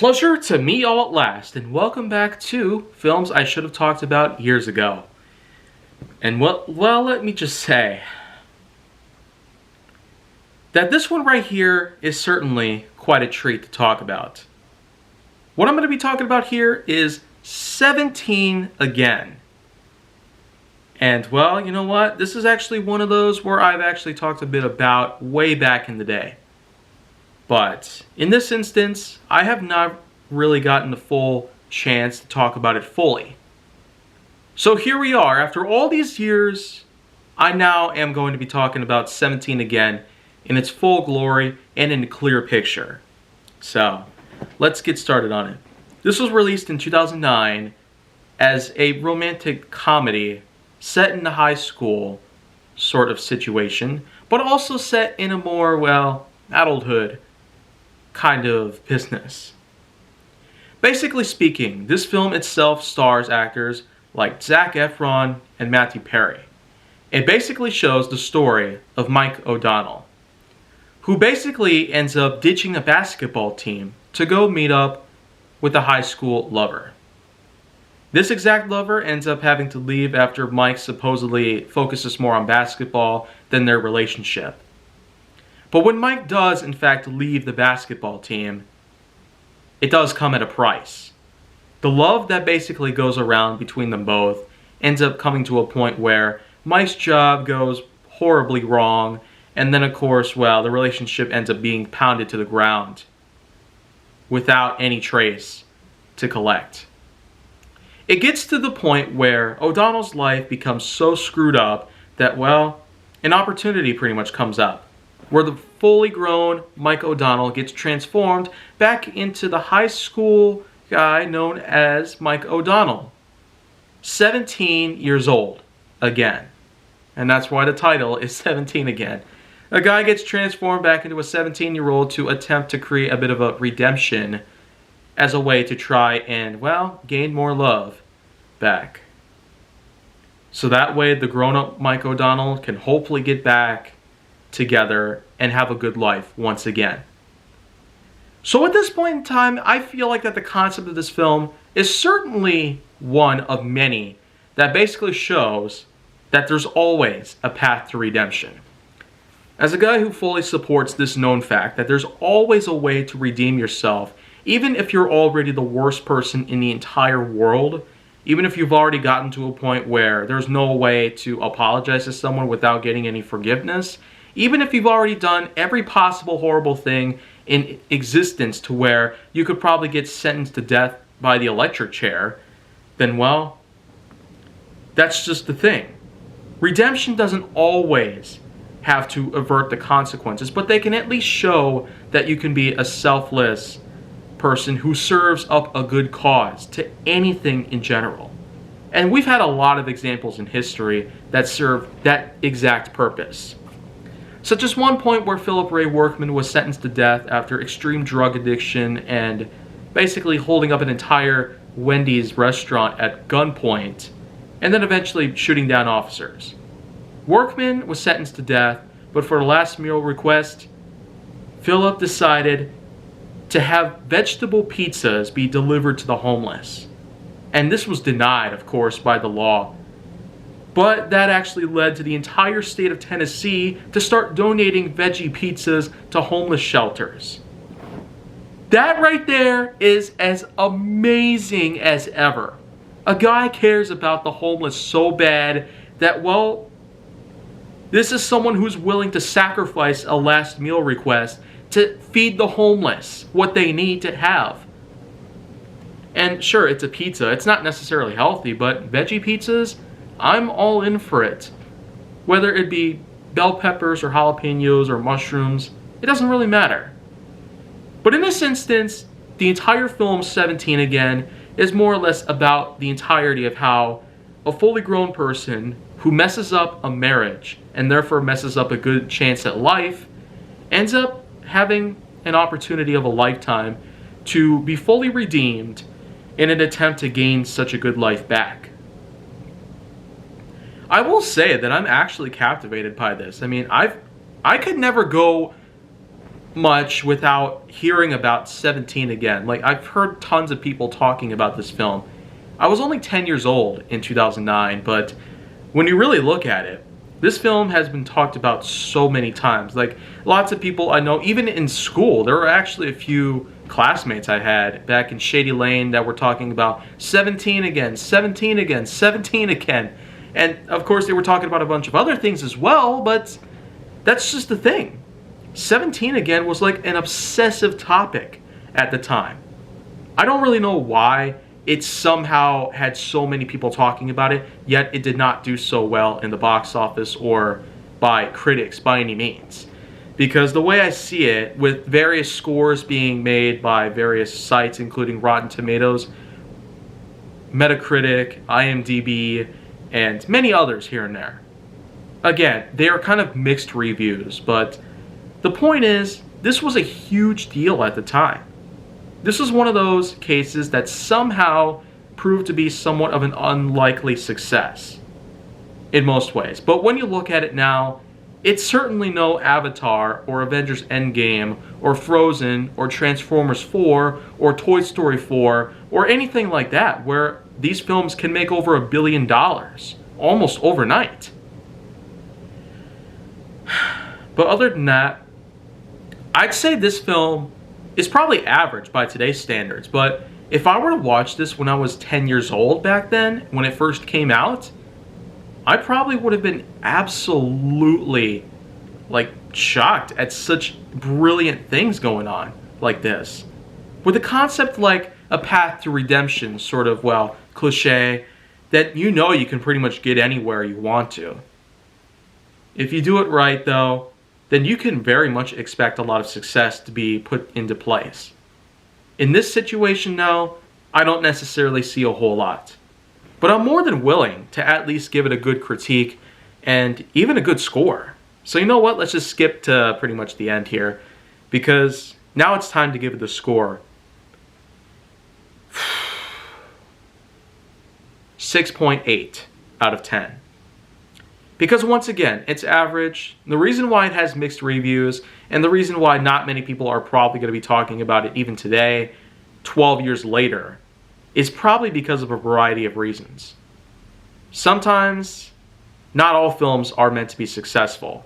Pleasure to meet y'all at last, and welcome back to films I should have talked about years ago. And well, let me just say that this one right here is certainly quite a treat to talk about. What I'm going to be talking about here is 17 Again. And well, you know what? This is actually one of those where I've actually talked a bit about way back in the day. But in this instance, I have not really gotten the full chance to talk about it fully. So here we are. After all these years, I now am going to be talking about 17 Again in its full glory and in a clear picture. So let's get started on it. This was released in 2009 as a romantic comedy set in a high school sort of situation, but also set in a more, well, adulthood kind of business. Basically speaking, this film itself stars actors like Zac Efron and Matthew Perry. It basically shows the story of Mike O'Donnell, who basically ends up ditching a basketball team to go meet up with a high school lover. This exact lover ends up having to leave after Mike supposedly focuses more on basketball than their relationship. But when Mike does, in fact, leave the basketball team, it does come at a price. The love that basically goes around between them both ends up coming to a point where Mike's job goes horribly wrong, and then, of course, well, the relationship ends up being pounded to the ground without any trace to collect. It gets to the point where O'Donnell's life becomes so screwed up that, well, an opportunity pretty much comes up, where the fully grown Mike O'Donnell gets transformed back into the high school guy known as Mike O'Donnell. 17 years old again. And that's why the title is 17 Again. A guy gets transformed back into a 17-year-old to attempt to create a bit of a redemption as a way to try and, well, gain more love back. So that way the grown-up Mike O'Donnell can hopefully get back together and have a good life once again. So at this point in time, I feel like that the concept of this film is certainly one of many that basically shows that there's always a path to redemption. As a guy who fully supports this known fact that there's always a way to redeem yourself, even if you're already the worst person in the entire world, even if you've already gotten to a point where there's no way to apologize to someone without getting any forgiveness, even if you've already done every possible horrible thing in existence to where you could probably get sentenced to death by the electric chair, then, well, that's just the thing. Redemption doesn't always have to avert the consequences, but they can at least show that you can be a selfless person who serves up a good cause to anything in general. And we've had a lot of examples in history that serve that exact purpose. Such as one point where Philip Ray Workman was sentenced to death after extreme drug addiction and basically holding up an entire Wendy's restaurant at gunpoint and then eventually shooting down officers. Workman was sentenced to death, but for the last meal request, Philip decided to have vegetable pizzas be delivered to the homeless. And this was denied, of course, by the law. But that actually led to the entire state of Tennessee to start donating veggie pizzas to homeless shelters. That right there is as amazing as ever. A guy cares about the homeless so bad that, well, this is someone who's willing to sacrifice a last meal request to feed the homeless what they need to have. And sure, it's a pizza. It's not necessarily healthy, but veggie pizzas, I'm all in for it. Whether it be bell peppers or jalapenos or mushrooms, it doesn't really matter. But in this instance, the entire film 17 Again is more or less about the entirety of how a fully grown person who messes up a marriage and therefore messes up a good chance at life ends up having an opportunity of a lifetime to be fully redeemed in an attempt to gain such a good life back. I will say that I'm actually captivated by this. I mean, I could never go much without hearing about 17 again. Like, I've heard tons of people talking about this film. I was only 10 years old in 2009, but when you really look at it, this film has been talked about so many times. Like, lots of people I know, even in school, there were actually a few classmates I had back in Shady Lane that were talking about 17 again, 17 again, 17 again. And of course they were talking about a bunch of other things as well, but that's just the thing. 17 again was like an obsessive topic at the time. I don't really know why it somehow had so many people talking about it, yet it did not do so well in the box office or by critics by any means. Because the way I see it, with various scores being made by various sites, including Rotten Tomatoes, Metacritic, IMDb, and many others here and there. Again, they are kind of mixed reviews, but the point is, this was a huge deal at the time. This was one of those cases that somehow proved to be somewhat of an unlikely success in most ways. But when you look at it now, it's certainly no Avatar or Avengers Endgame or Frozen or Transformers 4 or Toy Story 4 or anything like that, where these films can make over $1 billion almost overnight. But other than that, I'd say this film is probably average by today's standards, but if I were to watch this when I was 10 years old back then, when it first came out, I probably would have been absolutely, like, shocked at such brilliant things going on like this. With a concept like a path to redemption, sort of, well, cliche, that you know you can pretty much get anywhere you want to. If you do it right, though, then you can very much expect a lot of success to be put into place. In this situation, though, I don't necessarily see a whole lot. But I'm more than willing to at least give it a good critique and even a good score. So you know what? Let's just skip to pretty much the end here, because now it's time to give it the score. 6.8 out of 10. Because once again, it's average. The reason why it has mixed reviews, and the reason why not many people are probably going to be talking about it even today, 12 years later, is probably because of a variety of reasons. Sometimes, not all films are meant to be successful.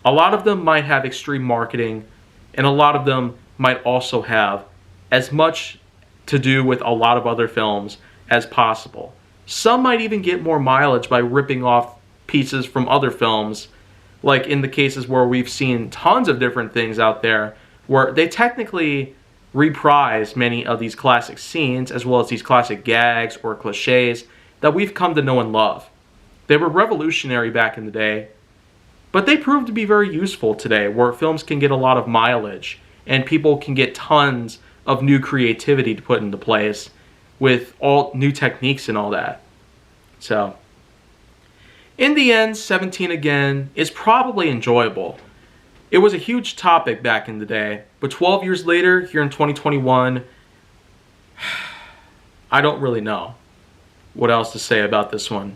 A lot of them might have extreme marketing, and a lot of them might also have as much to do with a lot of other films as possible. Some might even get more mileage by ripping off pieces from other films, like in the cases where we've seen tons of different things out there where they technically reprise many of these classic scenes as well as these classic gags or cliches that we've come to know and love. They were revolutionary back in the day, but they proved to be very useful today, where films can get a lot of mileage and people can get tons of new creativity to put into place with all new techniques and all that. So, in the end, 17 again is probably enjoyable. It was a huge topic back in the day, but 12 years later, here in 2021, I don't really know what else to say about this one.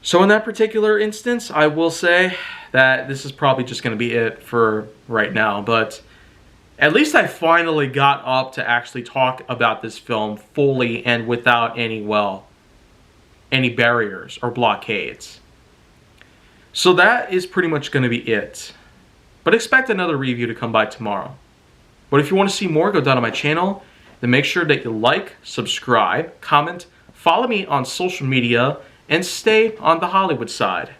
So in that particular instance, I will say that this is probably just going to be it for right now, but at least I finally got up to actually talk about this film fully and without any barriers or blockades. So that is pretty much going to be it. But expect another review to come by tomorrow. But if you want to see more, go down to my channel. Then make sure that you like, subscribe, comment, follow me on social media, and stay on the Hollywood side.